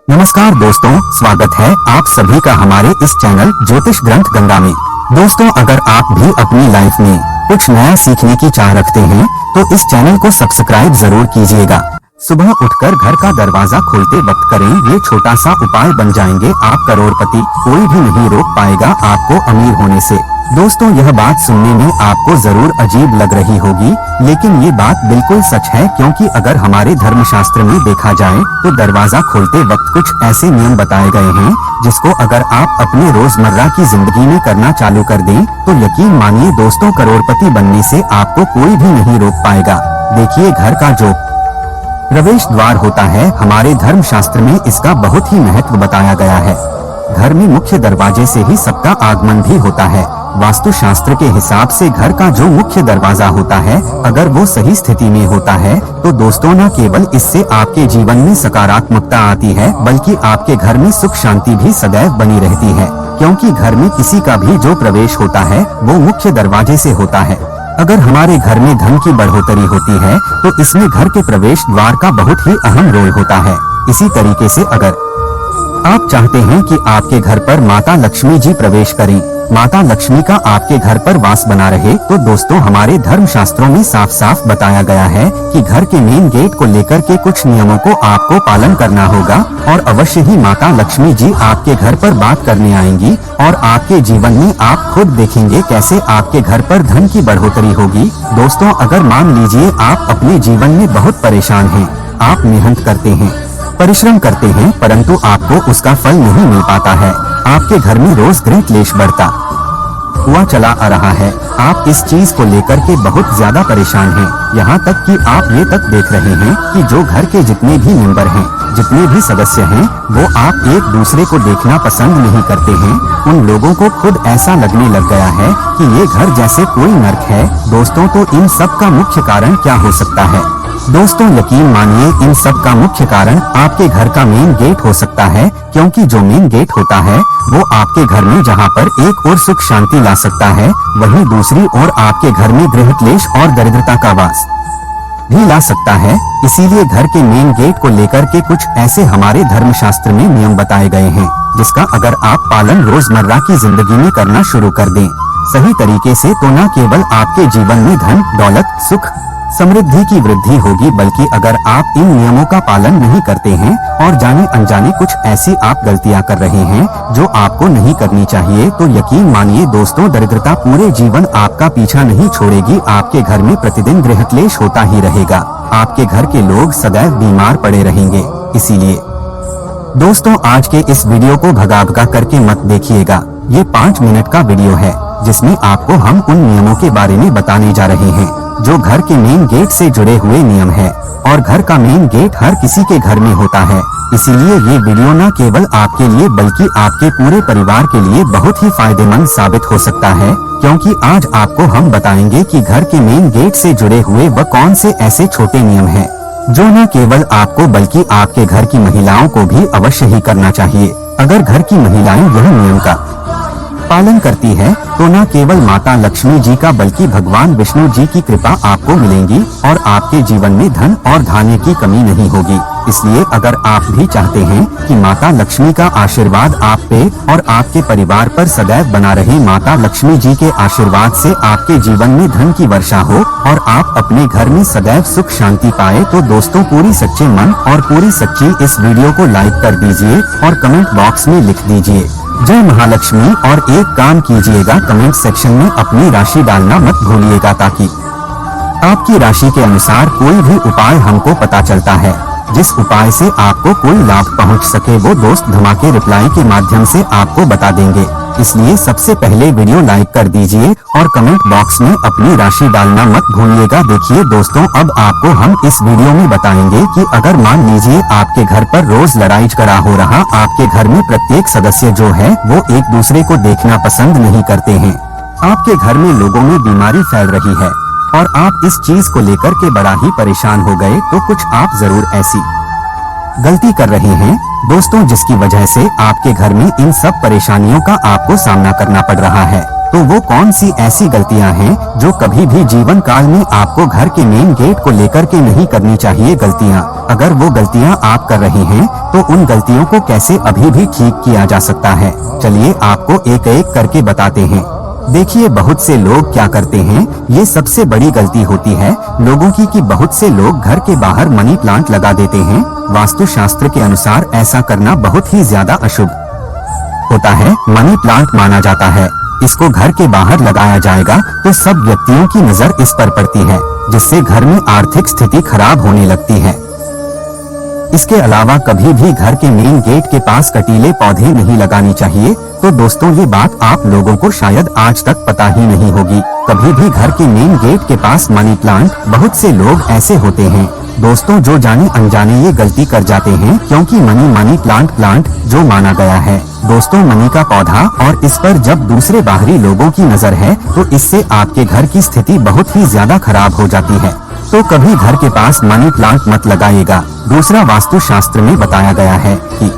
नमस्कार दोस्तों, स्वागत है आप सभी का हमारे इस चैनल ज्योतिष ग्रंथ गंगा में। दोस्तों, अगर आप भी अपनी लाइफ में कुछ नया सीखने की चाह रखते हैं तो इस चैनल को सब्सक्राइब जरूर कीजिएगा। सुबह उठकर घर का दरवाजा खोलते वक्त करें ये छोटा सा उपाय, बन जाएंगे आप करोड़पति। कोई भी नहीं रोक पाएगा आपको अमीर होने से। दोस्तों, यह बात सुनने में आपको जरूर अजीब लग रही होगी, लेकिन ये बात बिल्कुल सच है, क्योंकि अगर हमारे धर्मशास्त्र में देखा जाए तो दरवाजा खोलते वक्त कुछ ऐसे नियम बताए गए हैं जिसको अगर आप अपने रोजमर्रा की जिंदगी में करना चालू कर दें तो यकीन मानिए दोस्तों, करोड़पति बनने से आपको कोई भी नहीं रोक पाएगा। देखिए, घर का जो प्रवेश द्वार होता है, हमारे धर्मशास्त्र में इसका बहुत ही महत्व बताया गया है। घर में मुख्य दरवाजे से ही सबका आगमन भी होता है। वास्तुशास्त्र के हिसाब से घर का जो मुख्य दरवाजा होता है, अगर वो सही स्थिति में होता है तो दोस्तों, न केवल इससे आपके जीवन में सकारात्मकता आती है, बल्कि आपके घर में सुख शांति भी सदैव बनी रहती है। क्योंकि घर में किसी का भी जो प्रवेश होता है वो मुख्य दरवाजे से होता है। अगर हमारे घर में धन की बढ़ोतरी होती है तो इसमें घर के प्रवेश द्वार का बहुत ही अहम रोल होता है। इसी तरीके से अगर आप चाहते हैं कि आपके घर पर माता लक्ष्मी जी प्रवेश करें, माता लक्ष्मी का आपके घर पर वास बना रहे, तो दोस्तों, हमारे धर्म शास्त्रों में साफ साफ बताया गया है कि घर के मेन गेट को लेकर के कुछ नियमों को आपको पालन करना होगा और अवश्य ही माता लक्ष्मी जी आपके घर पर बात करने आएंगी और आपके जीवन में आप खुद देखेंगे कैसे आपके घर पर धन की बढ़ोतरी होगी। दोस्तों, अगर मान लीजिए आप अपने जीवन में बहुत परेशान हैं, आप मेहनत करते हैं, परिश्रम करते हैं, परंतु आपको उसका फल नहीं मिल पाता है, आपके घर में रोज गृह क्लेश बढ़ता हुआ चला आ रहा है, आप इस चीज को लेकर के बहुत ज्यादा परेशान हैं, यहाँ तक कि आप ये तक देख रहे हैं कि जो घर के जितने भी मेंबर हैं, जितने भी सदस्य हैं, वो आप एक दूसरे को देखना पसंद नहीं करते हैं। उन लोगों को खुद ऐसा लगने लग गया है कि ये घर जैसे कोई नर्क है। दोस्तों, तो इन सब का मुख्य कारण क्या हो सकता है? दोस्तों, यकीन मानिए, इन सब का मुख्य कारण आपके घर का मेन गेट हो सकता है, क्योंकि जो मेन गेट होता है वो आपके घर में जहां पर एक ओर सुख शांति ला सकता है, वहीं दूसरी ओर आपके घर में गृह क्लेश और दरिद्रता का वास भी ला सकता है। इसीलिए घर के मेन गेट को लेकर के कुछ ऐसे हमारे धर्मशास्त्र में नियम बताए गए हैं, जिसका अगर आप पालन रोजमर्रा की जिंदगी में करना शुरू कर दें सही तरीके से, तो न केवल आपके जीवन में धन, दौलत, सुख, समृद्धि की वृद्धि होगी, बल्कि अगर आप इन नियमों का पालन नहीं करते हैं और जाने अनजाने कुछ ऐसी आप गलतियां कर रहे हैं जो आपको नहीं करनी चाहिए, तो यकीन मानिए दोस्तों, दरिद्रता पूरे जीवन आपका पीछा नहीं छोड़ेगी। आपके घर में प्रतिदिन गृह क्लेश होता ही रहेगा, आपके घर के लोग सदैव बीमार पड़े रहेंगे। इसीलिए दोस्तों, आज के इस वीडियो को भगा करके मत देखिएगा। ये 5 मिनट का वीडियो है जिसमें आपको हम उन नियमों के बारे में बताने जा रहे हैं जो घर के मेन गेट से जुड़े हुए नियम है, और घर का मेन गेट हर किसी के घर में होता है। इसीलिए ये वीडियो न केवल आपके लिए बल्कि आपके पूरे परिवार के लिए बहुत ही फायदेमंद साबित हो सकता है, क्योंकि आज आपको हम बताएंगे कि घर के मेन गेट से जुड़े हुए वह कौन से ऐसे छोटे नियम हैं जो न केवल आपको बल्कि आपके घर की महिलाओं को भी अवश्य ही करना चाहिए। अगर घर की महिलाएं यह नियम का पालन करती है तो न केवल माता लक्ष्मी जी का बल्कि भगवान विष्णु जी की कृपा आपको मिलेंगी और आपके जीवन में धन और धान्य की कमी नहीं होगी। इसलिए अगर आप भी चाहते हैं कि माता लक्ष्मी का आशीर्वाद आप पे और आपके परिवार पर सदैव बना रहे, माता लक्ष्मी जी के आशीर्वाद से आपके जीवन में धन की वर्षा हो और आप अपने घर में सदैव सुख शांति पाए, तो दोस्तों, पूरी सच्चे मन और पूरी सच्ची इस वीडियो को लाइक कर दीजिए और कमेंट बॉक्स में लिख दीजिए जय महालक्ष्मी। और एक काम कीजिएगा, कमेंट सेक्शन में अपनी राशि डालना मत भूलिएगा, ताकि आपकी राशि के अनुसार कोई भी उपाय हमको पता चलता है। जिस उपाय से आपको कोई लाभ पहुंच सके वो दोस्त धमाके रिप्लाई के माध्यम से आपको बता देंगे। इसलिए सबसे पहले वीडियो लाइक कर दीजिए और कमेंट बॉक्स में अपनी राशि डालना मत भूलिएगा। देखिए दोस्तों, अब आपको हम इस वीडियो में बताएंगे कि अगर मान लीजिए आपके घर पर रोज लड़ाई झगड़ा हो रहा, आपके घर में प्रत्येक सदस्य जो है वो एक दूसरे को देखना पसंद नहीं करते हैं, आपके घर में लोगों में बीमारी फैल रही है और आप इस चीज को लेकर के बड़ा ही परेशान हो गए, तो कुछ आप जरूर ऐसी गलती कर रहे हैं दोस्तों, जिसकी वजह से आपके घर में इन सब परेशानियों का आपको सामना करना पड़ रहा है। तो वो कौन सी ऐसी गलतियां हैं जो कभी भी जीवन काल में आपको घर के मेन गेट को लेकर के नहीं करनी चाहिए गलतियां। अगर वो गलतियां आप कर रहे हैं तो उन गलतियों को कैसे अभी भी ठीक किया जा सकता है, चलिए आपको एक एक करके बताते हैं। देखिए, बहुत से लोग क्या करते हैं, ये सबसे बड़ी गलती होती है लोगों की कि बहुत से लोग घर के बाहर मनी प्लांट लगा देते हैं। वास्तुशास्त्र के अनुसार ऐसा करना बहुत ही ज्यादा अशुभ होता है। मनी प्लांट माना जाता है, इसको घर के बाहर लगाया जाएगा तो सब व्यक्तियों की नजर इस पर पड़ती है, जिससे घर में आर्थिक स्थिति खराब होने लगती है। इसके अलावा कभी भी घर के मेन गेट के पास कटीले पौधे नहीं लगानी चाहिए। तो दोस्तों, ये बात आप लोगों को शायद आज तक पता ही नहीं होगी। कभी भी घर के मेन गेट के पास मनी प्लांट, बहुत से लोग ऐसे होते हैं दोस्तों जो जाने अनजाने ये गलती कर जाते हैं, क्योंकि मनी प्लांट जो माना गया है दोस्तों मनी का पौधा, और इस पर जब दूसरे बाहरी लोगों की नजर है तो इससे आपके घर की स्थिति बहुत ही ज्यादा खराब हो जाती है। तो कभी घर के पास मनी प्लांट मत लगाइएगा। दूसरा, वास्तुशास्त्र में बताया गया है कि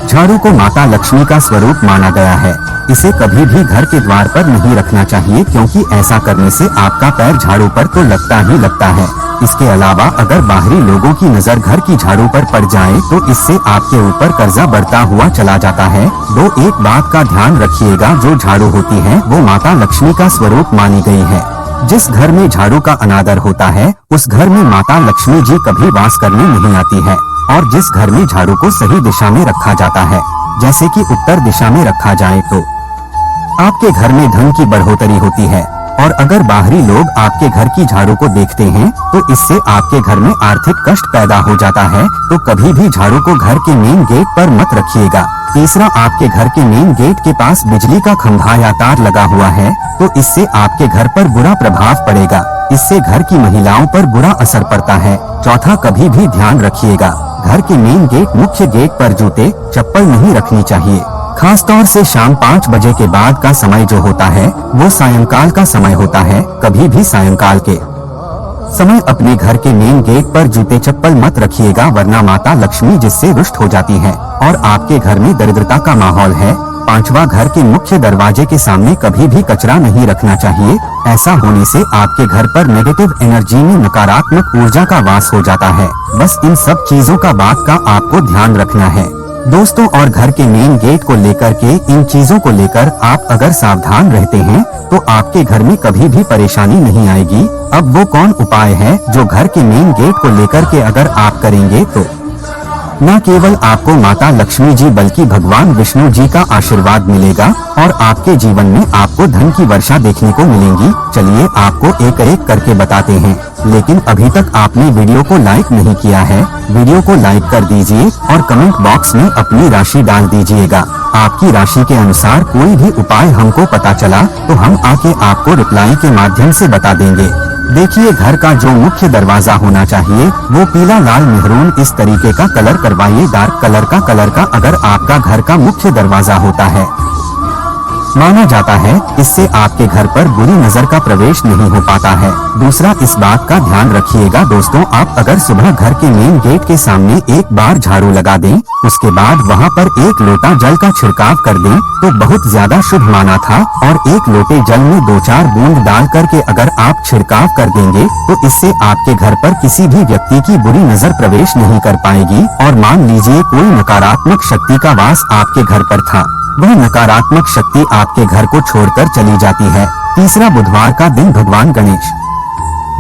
झाड़ू को माता लक्ष्मी का स्वरूप माना गया है। इसे कभी भी घर के द्वार पर नहीं रखना चाहिए, क्योंकि ऐसा करने से आपका पैर झाड़ू पर तो लगता ही लगता है। इसके अलावा अगर बाहरी लोगों की नजर घर की झाड़ू पर पड़ जाए तो इससे आपके ऊपर कर्जा बढ़ता हुआ चला जाता है। एक बात का ध्यान रखिएगा, जो झाड़ू होती है वो माता लक्ष्मी का स्वरूप मानी गई है। जिस घर में झाड़ू का अनादर होता है उस घर में माता लक्ष्मी जी कभी वास करने नहीं आती है। और जिस घर में झाड़ू को सही दिशा में रखा जाता है, जैसे कि उत्तर दिशा में रखा जाए, तो आपके घर में धन की बढ़ोतरी होती है। और अगर बाहरी लोग आपके घर की झाड़ू को देखते हैं तो इससे आपके घर में आर्थिक कष्ट पैदा हो जाता है। तो कभी भी झाड़ू को घर के मेन गेट पर मत रखिएगा। तीसरा, आपके घर के मेन गेट के पास बिजली का खंभा या तार लगा हुआ है तो इससे आपके घर पर बुरा प्रभाव पड़ेगा। इससे घर की महिलाओं पर बुरा असर पड़ता है। चौथा, कभी भी ध्यान रखिएगा, घर के मेन गेट मुख्य गेट पर जूते चप्पल नहीं रखनी चाहिए। खास तौर से शाम 5 बजे के बाद का समय जो होता है वो सायंकाल का समय होता है। कभी भी सायंकाल के समय अपने घर के मेन गेट पर जूते चप्पल मत रखिएगा, वरना माता लक्ष्मी जिससे रुष्ट हो जाती है और आपके घर में दरिद्रता का माहौल है। पांचवा, घर के मुख्य दरवाजे के सामने कभी भी कचरा नहीं रखना चाहिए। ऐसा होने से आपके घर पर नेगेटिव एनर्जी में नकारात्मक ऊर्जा का वास हो जाता है। बस इन सब चीजों का बात का आपको ध्यान रखना है दोस्तों। और घर के मेन गेट को लेकर के इन चीजों को लेकर आप अगर सावधान रहते हैं तो आपके घर में कभी भी परेशानी नहीं आएगी। अब वो कौन उपाय है जो घर के मेन गेट को लेकर के अगर आप करेंगे तो न केवल आपको माता लक्ष्मी जी बल्कि भगवान विष्णु जी का आशीर्वाद मिलेगा और आपके जीवन में आपको धन की वर्षा देखने को मिलेंगी। चलिए आपको एक एक करके बताते हैं, लेकिन अभी तक आपने वीडियो को लाइक नहीं किया है, वीडियो को लाइक कर दीजिए और कमेंट बॉक्स में अपनी राशि डाल दीजिएगा। आपकी राशि के अनुसार कोई भी उपाय हमको पता चला तो हम आके आपको रिप्लाई के माध्यम से बता देंगे। देखिए, घर का जो मुख्य दरवाजा होना चाहिए वो पीला, लाल, मेहरून इस तरीके का कलर करवाइए। डार्क कलर का अगर आपका घर का मुख्य दरवाजा होता है माना जाता है, इससे आपके घर पर बुरी नजर का प्रवेश नहीं हो पाता है। दूसरा, इस बात का ध्यान रखिएगा दोस्तों, आप अगर सुबह घर के मेन गेट के सामने एक बार झाड़ू लगा दें, उसके बाद वहां पर 1 लोटा जल का छिड़काव कर दें तो बहुत ज्यादा शुभ माना था। और 1 लोटे जल में 2-4 बूंद डाल करके अगर आप छिड़काव कर देंगे तो इससे आपके घर पर किसी भी व्यक्ति की बुरी नजर प्रवेश नहीं कर पाएगी। और मान लीजिए कोई नकारात्मक शक्ति का वास आपके घर पर था, वह नकारात्मक शक्ति आपके घर को छोड़कर चली जाती है। तीसरा, बुधवार का दिन भगवान गणेश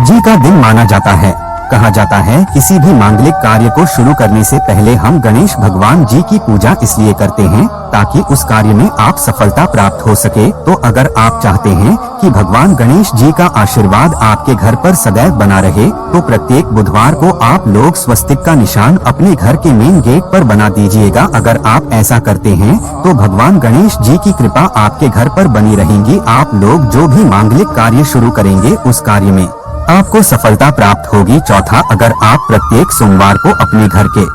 जी का दिन माना जाता है। कहा जाता है किसी भी मांगलिक कार्य को शुरू करने से पहले हम गणेश भगवान जी की पूजा इसलिए करते हैं ताकि उस कार्य में आप सफलता प्राप्त हो सके। तो अगर आप चाहते हैं कि भगवान गणेश जी का आशीर्वाद आपके घर पर सदैव बना रहे तो प्रत्येक बुधवार को आप लोग स्वस्तिक का निशान अपने घर के मेन गेट पर बना दीजिएगा। अगर आप ऐसा करते हैं तो भगवान गणेश जी की कृपा आपके घर पर बनी रहेगी। आप लोग जो भी मांगलिक कार्य शुरू करेंगे उस कार्य में आपको सफलता प्राप्त होगी। चौथा, अगर आप प्रत्येक सोमवार को अपने घर के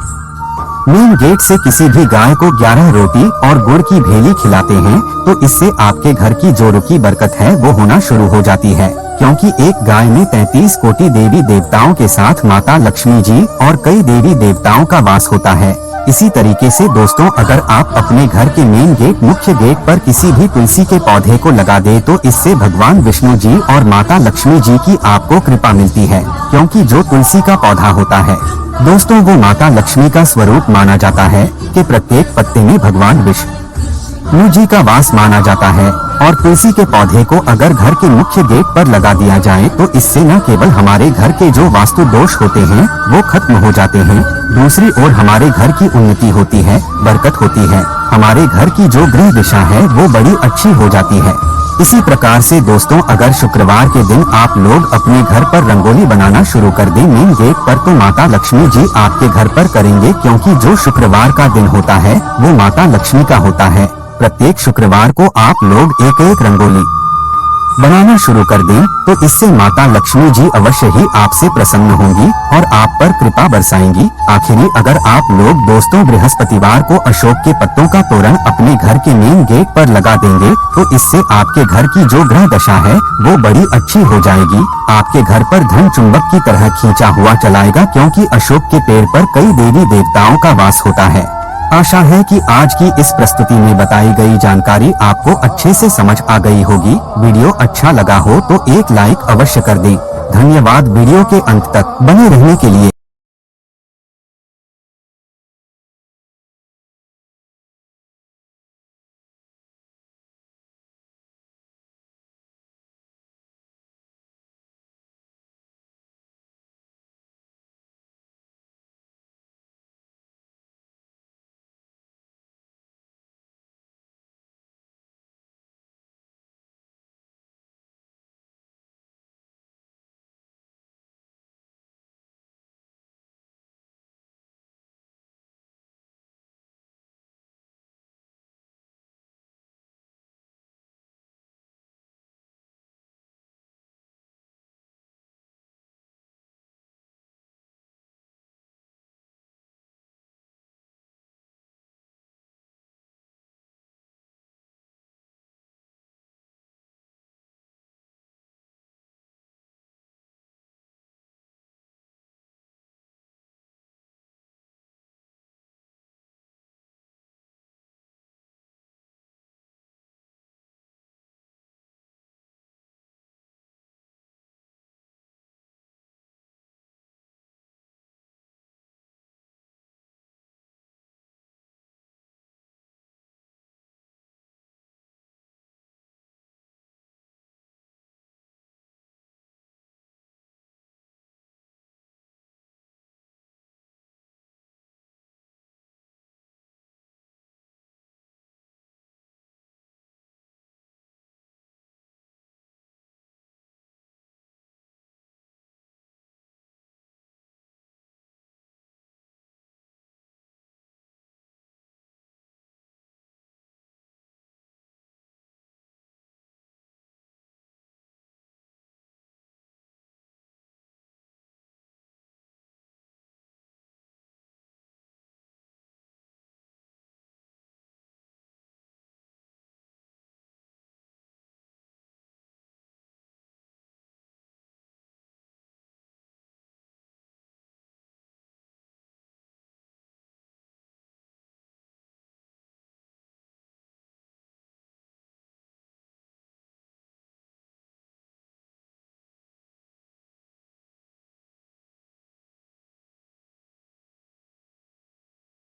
मेन गेट से किसी भी गाय को 11 रोटी और गुड़ की भेली खिलाते हैं तो इससे आपके घर की जो रुकी बरकत है वो होना शुरू हो जाती है, क्योंकि एक गाय में 33 कोटि देवी देवताओं के साथ माता लक्ष्मी जी और कई देवी देवताओं का वास होता है। इसी तरीके से दोस्तों अगर आप अपने घर के मेन गेट मुख्य गेट पर किसी भी तुलसी के पौधे को लगा दे तो इससे भगवान विष्णु जी और माता लक्ष्मी जी की आपको कृपा मिलती है, क्योंकि जो तुलसी का पौधा होता है दोस्तों वो माता लक्ष्मी का स्वरूप माना जाता है कि प्रत्येक पत्ते में भगवान विष्णु जी का वास माना जाता है। और तुलसी के पौधे को अगर घर के मुख्य गेट पर लगा दिया जाए तो इससे न केवल हमारे घर के जो वास्तु दोष होते हैं वो खत्म हो जाते हैं, दूसरी ओर हमारे घर की उन्नति होती है, बरकत होती है, हमारे घर की जो गृह दिशा है वो बड़ी अच्छी हो जाती है। इसी प्रकार से दोस्तों अगर शुक्रवार के दिन आप लोग अपने घर पर रंगोली बनाना शुरू कर दें मेन गेट पर तो माता लक्ष्मी जी आपके घर पर करेंगे, क्योंकि जो शुक्रवार का दिन होता है वो माता लक्ष्मी का होता है। प्रत्येक शुक्रवार को आप लोग एक एक रंगोली बनाना शुरू कर दें तो इससे माता लक्ष्मी जी अवश्य ही आपसे प्रसन्न होंगी और आप पर कृपा बरसाएंगी। आखिरी अगर आप लोग दोस्तों बृहस्पतिवार को अशोक के पत्तों का तोरण अपने घर के मेन गेट पर लगा देंगे तो इससे आपके घर की जो ग्रह दशा है वो बड़ी अच्छी हो जाएगी। आपके घर पर धन चुंबक की तरह खींचा हुआ चलाएगा, क्योंकि अशोक के पेड़ पर कई देवी देवताओं का वास होता है। आशा है कि आज की इस प्रस्तुति में बताई गई जानकारी आपको अच्छे से समझ आ गई होगी। वीडियो अच्छा लगा हो तो एक लाइक अवश्य कर दें। धन्यवाद वीडियो के अंत तक बने रहने के लिए।